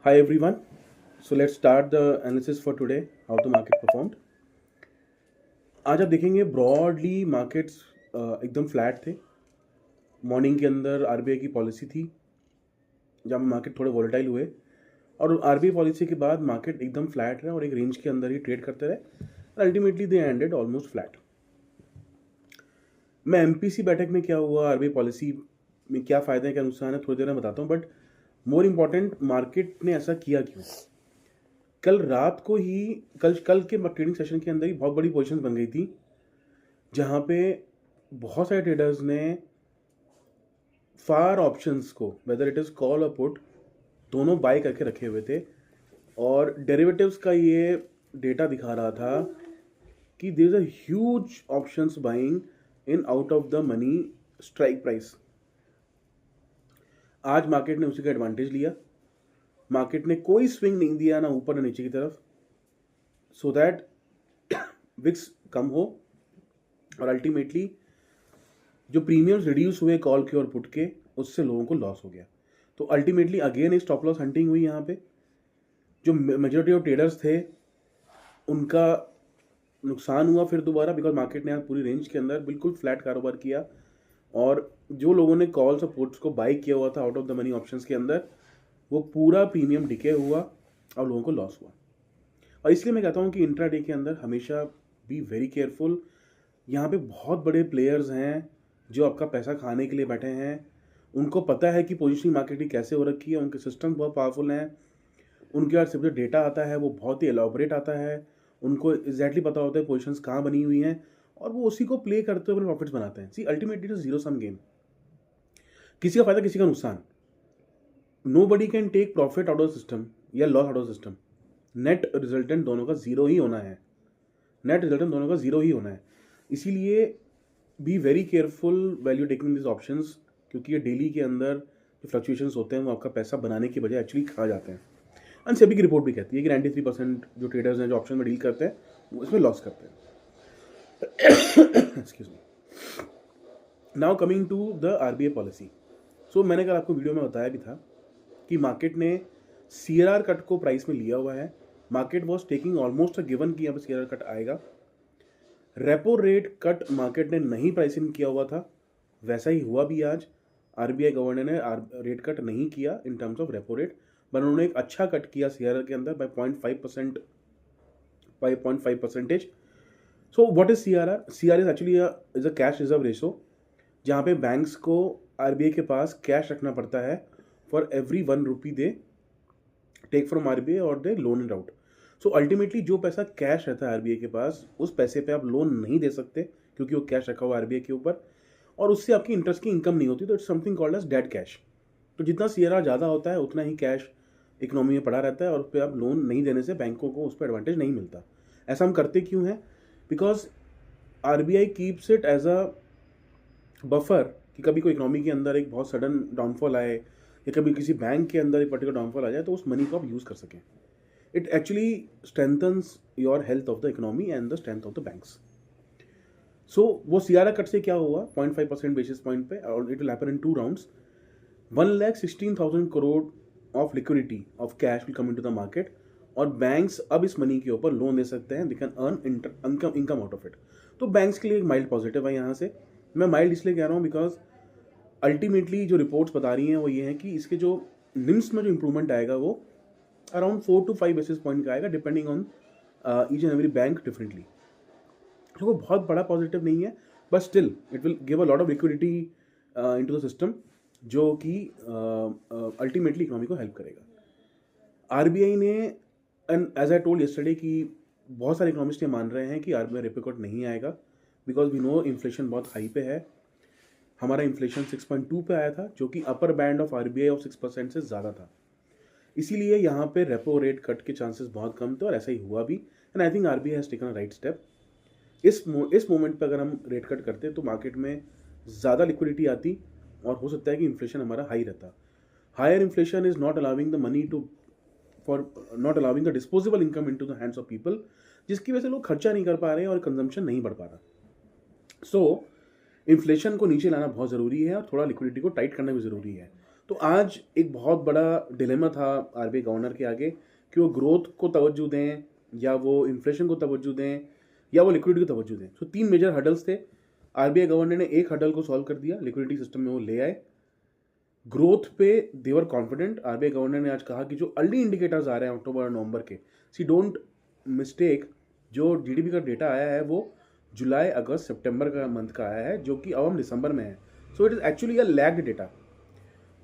Hi everyone. So let's start the analysis for today. How the market performed. आज आप देखेंगे broadly markets एकदम flat थे. Morning के अंदर आरबीआई की पॉलिसी थी जहाँ मार्केट थोड़े वॉलेटाइल हुए और आरबीआई पॉलिसी के बाद मार्केट एकदम फ्लैट रहे और एक रेंज के अंदर ही ट्रेड करते रहे और ultimately they ended almost flat. मैं एमपीसी बैठक में क्या हुआ, आरबीआई पॉलिसी में क्या फ़ायदा है क्या नुकसान है थोड़ी देर में बताता हूँ, बट मोर इम्पॉर्टेंट मार्केट ने ऐसा किया क्यों. कल रात को ही कल के ट्रेडिंग सेशन के अंदर ही बहुत बड़ी पोजीशन बन गई थी जहाँ पे बहुत सारे ट्रेडर्स ने फार ऑप्शंस को, वेदर इट इज़ कॉल और पुट, दोनों बाय करके रखे हुए थे. और डेरिवेटिव्स का ये डेटा दिखा रहा था कि there is a huge options buying in out of the money strike price. आज मार्केट ने उसी का एडवांटेज लिया. मार्केट ने कोई स्विंग नहीं दिया ना ऊपर ना नीचे की तरफ, सो दैट विक्स कम हो और अल्टीमेटली जो प्रीमियम्स रिड्यूस हुए कॉल के और पुट के, उससे लोगों को लॉस हो गया. तो अल्टीमेटली अगेन एक स्टॉप लॉस हंटिंग हुई यहाँ पे. जो मेजोरिटी ऑफ ट्रेडर्स थे उनका नुकसान हुआ फिर दोबारा, बिकॉज मार्केट ने आज पूरी रेंज के अंदर बिल्कुल फ्लैट कारोबार किया और जो लोगों ने कॉल्स और पुट्स को बाई किया हुआ था out of the money options के अंदर, वो पूरा प्रीमियम डिके हुआ और लोगों को लॉस हुआ. और इसलिए मैं कहता हूँ कि इंट्राडे के अंदर हमेशा बी वेरी केयरफुल. यहाँ पे बहुत बड़े प्लेयर्स हैं जो आपका पैसा खाने के लिए बैठे हैं. उनको पता है कि पोजिशनिंग मार्केटिंग कैसे हो रखी है, उनके सिस्टम बहुत पावरफुल हैं, उनके पास जो डेटा आता है वो बहुत ही एलॉबरेट आता है, उनको एग्जैक्टली पता होता है पोजिशंस कहाँ बनी हुई हैं और वो उसी को प्ले करते हुए अपने प्रॉफिट्स बनाते हैं. See ultimately it zero sum game. किसी का फायदा किसी का नुकसान. Nobody can take profit out of system या loss out of system. Net resultant दोनों का जीरो ही होना है. नेट रिजल्टेंट दोनों का जीरो ही होना है. इसीलिए be very careful value taking this options, क्योंकि ये डेली के अंदर जो फ्लक्चुएशंस होते हैं वो आपका पैसा बनाने की बजाय एक्चुअली खा जाते हैं. एंड सेबी की रिपोर्ट भी कहती है कि 93% जो ट्रेडर्स हैं जो ऑप्शन में डील करते हैं वो इसमें लॉस करते हैं. Excuse me. Now coming to the RBI policy. So मैंने कल आपको वीडियो में बताया भी था कि मार्केट ने सीआरआर कट को प्राइस में लिया हुआ है. Market was taking almost a given कि यहाँ पर सीआरआर कट आएगा. रेपो रेट कट मार्केट ने नहीं प्राइस इन किया हुआ था, वैसा ही हुआ भी आज. आरबीआई गवर्नर ने रेट कट नहीं किया in terms of repo rate, पर उन्होंने एक अच्छा कट किया सीआरआर के अंदर by 0.5%, 5.5%. So what is CRR? CRR is actually is a cash reserve ratio, जहाँ पे बैंक्स को आरबीआई के पास कैश रखना पड़ता है for every 1 rupee they take from RBI और they loan it out. So ultimately जो पैसा कैश रहता है आरबीआई के पास, उस पैसे पे आप लोन नहीं दे सकते क्योंकि वो कैश रखा हुआ है आरबीआई के ऊपर और उससे आपकी इंटरेस्ट की इनकम नहीं होती. तो it's something called as dead cash. तो जितना सीआरआर ज़्यादा होता है उतना ही कैश इकोनॉमी में पड़ा रहता है और उस पर आप लोन नहीं देने से बैंकों को उस पर एडवांटेज नहीं मिलता. ऐसा हम करते क्यों हैं? Because RBI keeps it as a buffer कि कभी कोई इकोनॉमी के अंदर एक बहुत सडन डाउनफॉल आए या कभी किसी बैंक के अंदर एक पर्टिकुलर डाउनफॉल आ जाए तो उस मनी को आप यूज़ कर सकें. It actually strengthens your health of the economy and the strength of the banks. So वो सीआरआर कट से क्या हुआ 0.5% बेसिस पॉइंट पे, और it will happen in 2 rounds. 1,16,000 crore of liquidity of cash will come into the market और banks अब इस money के ऊपर लोन दे सकते हैं. They can earn income out of it. तो बैंक्स के लिए एक माइल्ड पॉजिटिव है यहाँ से. मैं माइल्ड इसलिए कह रहा हूँ बिकॉज अल्टीमेटली जो रिपोर्ट्स बता रही हैं वो ये है कि इसके जो निम्स में जो इंप्रूवमेंट आएगा वो अराउंड 4 to 5 बेसिस पॉइंट का आएगा, depending on each and every bank differently. तो वो बहुत बड़ा पॉजिटिव नहीं है, but still it will give a lot of liquidity into the system, जो कि अल्टीमेटली इकोनॉमी को हेल्प करेगा. आरबीआई ने, and as I told yesterday, कि बहुत सारे इकोनॉमिस्ट ये मान रहे हैं कि आरबीआई रेपो कट नहीं आएगा बिकॉज वी नो इन्फ्लेशन बहुत हाई पे है. हमारा इन्फ्लेशन 6.2 पे आया था, जो कि upper band of RBI of 6% से ज़्यादा था. इसीलिए यहाँ पे रेपो रेट कट के चांसेस बहुत कम थे और ऐसा ही हुआ भी. And I think RBI has taken a right step. इस मोमेंट पे अगर हम रेट कट करते तो मार्केट में ज़्यादा लिक्विडिटी आती और हो सकता है कि इन्फ्लेशन हमारा हाई रहता. Higher inflation is not allowing the money to for not allowing the disposable income in to the hands of people, जिसकी वजह से लोग खर्चा नहीं कर पा रहे हैं और कंजम्पशन नहीं बढ़ पा रहा. सो इन्फ्लेशन को नीचे लाना बहुत ज़रूरी है और थोड़ा लिक्विडिटी को टाइट करना भी ज़रूरी है. तो आज एक बहुत बड़ा डिलेमा था आरबीआई गवर्नर के आगे कि वो ग्रोथ को तवज्जो दें या वो इन्फ्लेशन को तवज्जो दें या वो लिक्विडिटी को तवज्जो दें। तो 3 मेजर हडल्स थे। आरबीआई गवर्नर ने एक हडल को सॉल्व कर दिया, लिक्विडिटी सिस्टम में वो ले आए। ग्रोथ पे देवर कॉन्फिडेंट। आरबीआई गवर्नर ने आज कहा कि जो अर्ली इंडिकेटर्स आ रहे हैं अक्टूबर और नवंबर के, सी डोंट मिस्टेक, जो जीडीपी का डेटा आया है वो जुलाई अगस्त सितंबर का मंथ का आया है, जो कि अब हम दिसंबर में है। So it is actually a lagged data.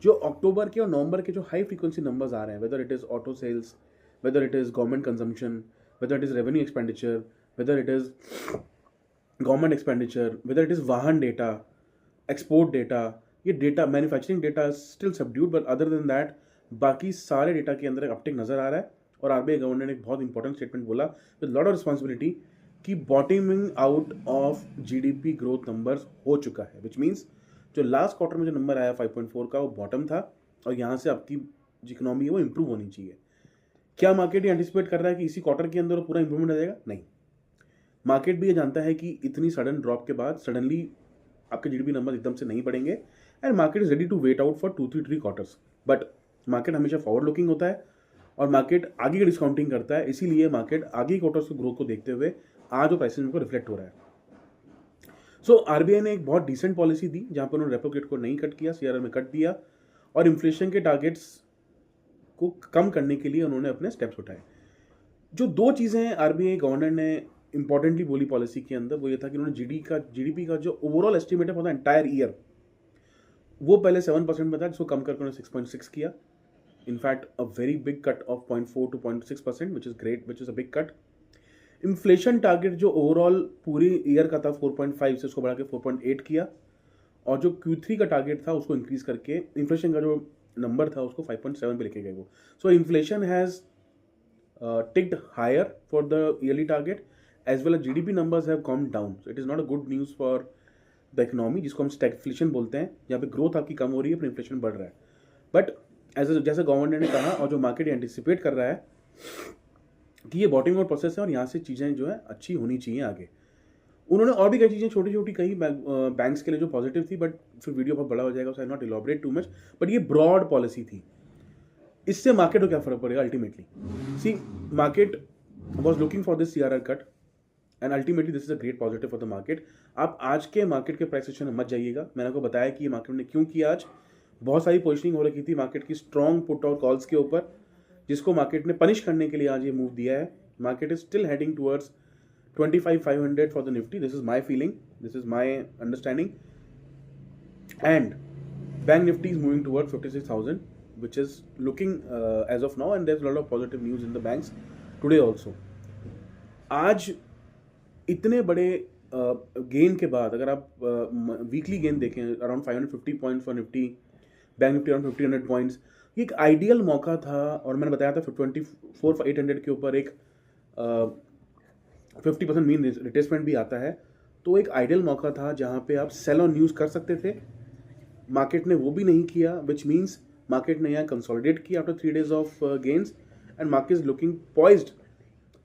जो अक्टूबर के और नवंबर के जो हाई फ्रीक्वेंसी नंबर्स आ रहे हैं, whether it is auto sales, whether it is government consumption, whether it is revenue expenditure, whether it is government expenditure, whether it is वाहन data, export data, ये data manufacturing data still subdued, but other than that बाकी सारे data के अंदर एक uptick नजर आ रहा है। और आरबीआई गवर्नर ने एक बहुत इंपॉर्टेंट स्टेटमेंट बोला विद लॉट ऑफ रिस्पॉन्सिबिलिटी कि bottoming out of GDP growth numbers हो चुका है, विच मीन्स जो लास्ट क्वार्टर में जो नंबर आया 5.4 का वो बॉटम था और यहाँ से आपकी जो इकोनॉमी है वो इंप्रूव होनी चाहिए। क्या मार्केट ये एंटिसिपेट कर रहा है कि इसी क्वार्टर के अंदर पूरा इंप्रूवमेंट आ जाएगा? नहीं। मार्केट भी ये जानता है कि इतनी सडन ड्रॉप के बाद सडनली आपके जीडीपी नंबर एकदम से नहीं बढ़ेंगे, and market is ready to wait out for 2-3 quarters. But market हमेशा फॉरवर्ड लुकिंग होता है और मार्केट आगे की डिस्काउंटिंग करता है, इसीलिए मार्केट आगे क्वार्टर्स की ग्रोथ को देखते हुए आज वो प्राइसेस में रिफ्लेक्ट हो रहा है। सो आरबीआई ने एक बहुत डिसेंट पॉलिसी दी जहां पर उन्होंने रेपो रेट को नहीं कट किया, सीआरआर में कट दिया और इन्फ्लेशन के टारगेट्स को कम करने के लिए उन्होंने अपने स्टेप्स उठाए। जो 2 चीज़ें आरबीआई गवर्नर ने इंपॉर्टेंटली बोली पॉलिसी के अंदर, वो ये था कि उन्होंने जीडीपी का जो ओवरऑल एस्टिमेट है फॉर द एंटायर ईयर, वो पहले 7% में था, जिसको कम करके उन्होंने 6.6 किया। In fact a very big cut off 0.4 to 0.6%, which is great, which is a big cut. Inflation target जो ओवरऑल पूरी ईयर का था 4.5 से उसको बढ़ा के 4.8 किया, और जो Q3 का टारगेट था उसको इंक्रीज करके इन्फ्लेशन का जो नंबर था उसको 5.7 पे लेके गए वो। सो inflation has ticked higher for the yearly target, as well as GDP numbers have come down. So it is not a good news for the economy, जिसको हम stagflation बोलते हैं, यहाँ पे ग्रोथ आपकी कम हो रही है पर इन्फ्लेशन बढ़ रहा है। बट जैसे गवर्नमेंट ने कहा और जो मार्केट एंटिसिपेट कर रहा है कि ये बॉटमिंग आउट प्रोसेस है और यहाँ से चीज़ें जो है अच्छी होनी चाहिए आगे। उन्होंने और भी कई चीज़ें छोटी छोटी कही बैंक्स के लिए जो पॉजिटिव थी, बट फिर वीडियो बहुत बड़ा हो जाएगा, so I not elaborate too much, but ये ब्रॉड पॉलिसी थी। इससे मार्केट को क्या फर्क पड़ेगा ultimately? See, market was looking for this CRR cut and ultimately this is a great positive for the market. आप आज के मार्केट के प्राइस सेक्शन में मत जाइएगा। मैंने आपको बताया कि ये मार्केट ने क्यों किया। आज बहुत सारी पोजिशनिंग हो रखी थी मार्केट की स्ट्रॉन्ग पुट और कॉल्स के ऊपर, जिसको मार्केट ने पनिश करने के लिए आज ये मूव दिया है। Market is still heading towards 25,500 for the Nifty. This is my feeling, this is my understanding, and bank Nifty is moving towards 56,000, which is looking as of now, and there's a lot of positive news in the banks today also. आज इतने बड़े gain के बाद अगर आप weekly gain देखें, around 550 points for Nifty, bank Nifty around 1500 points, ये एक आइडियल मौका था। और मैंने बताया था 24,800 के ऊपर एक 50% मीन रिट्रेसमेंट भी आता है, तो एक आइडियल मौका था जहाँ पे आप सेल ऑन न्यूज़ कर सकते थे। मार्केट ने वो भी नहीं किया, विच मीन्स मार्केट ने यहाँ कंसोलिडेट किया after 3 days of gains, and market is looking poised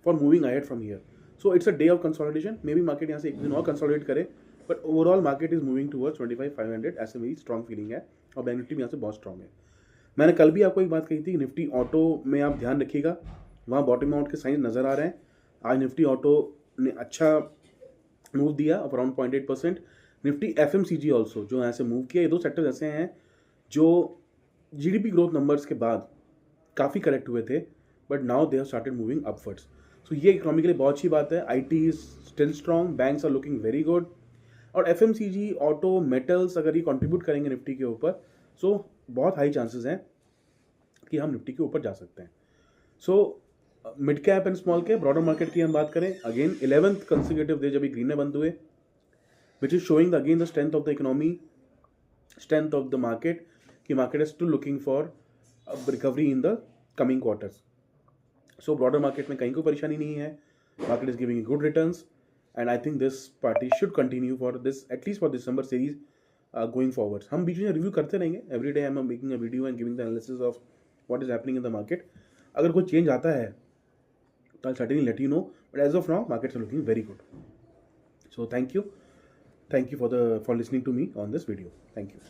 for moving ahead from here. So it's a day of consolidation. May be market यहाँ से एक दिन और कंसोलिडेट करे, but overall market is moving towards 25,500, ऐसे मेरी strong feeling है। और बैंक निफ्टी यहाँ से बहुत स्ट्रॉन्ग है। मैंने कल भी आपको एक बात कही थी कि निफ्टी ऑटो में आप ध्यान रखिएगा, वहाँ बॉटम आउट के साइन नज़र आ रहे हैं। आज निफ्टी ऑटो ने अच्छा मूव दिया of around 0.8%। Nifty FMCG also जो यहाँ से मूव किया। ये 2 सेक्टर्स ऐसे हैं जो जीडीपी ग्रोथ नंबर्स के बाद काफ़ी करेक्ट हुए थे, but now they have started moving upwards. So ये इकोनॉमी के लिए बहुत अच्छी बात है। IT is still strong, banks are looking very good, और FMCG, ऑटो, मेटल्स अगर ये कंट्रीब्यूट करेंगे निफ्टी के ऊपर, सो बहुत हाई चांसेस हैं कि हम निफ्टी के ऊपर जा सकते हैं। So mid cap and small cap broader market की हम बात करें, अगेन 11th कंसेक्यूटिव डे जब ये ग्रीन में बंद हुए, which is showing again the strength of the economy, strength of the market, कि market is still looking for recovery in the coming quarters. So broader market में कहीं कोई परेशानी नहीं है, market is giving good returns, and I think this party should continue for this, at least for December series going forward. हम बीच में review करते रहेंगे, every day I am making a video and giving the analysis of what is happening in the market. अगर कोई change आता है तो I certainly let you know, but as of now markets are looking very good. So thank you for listening to me on this video. Thank you.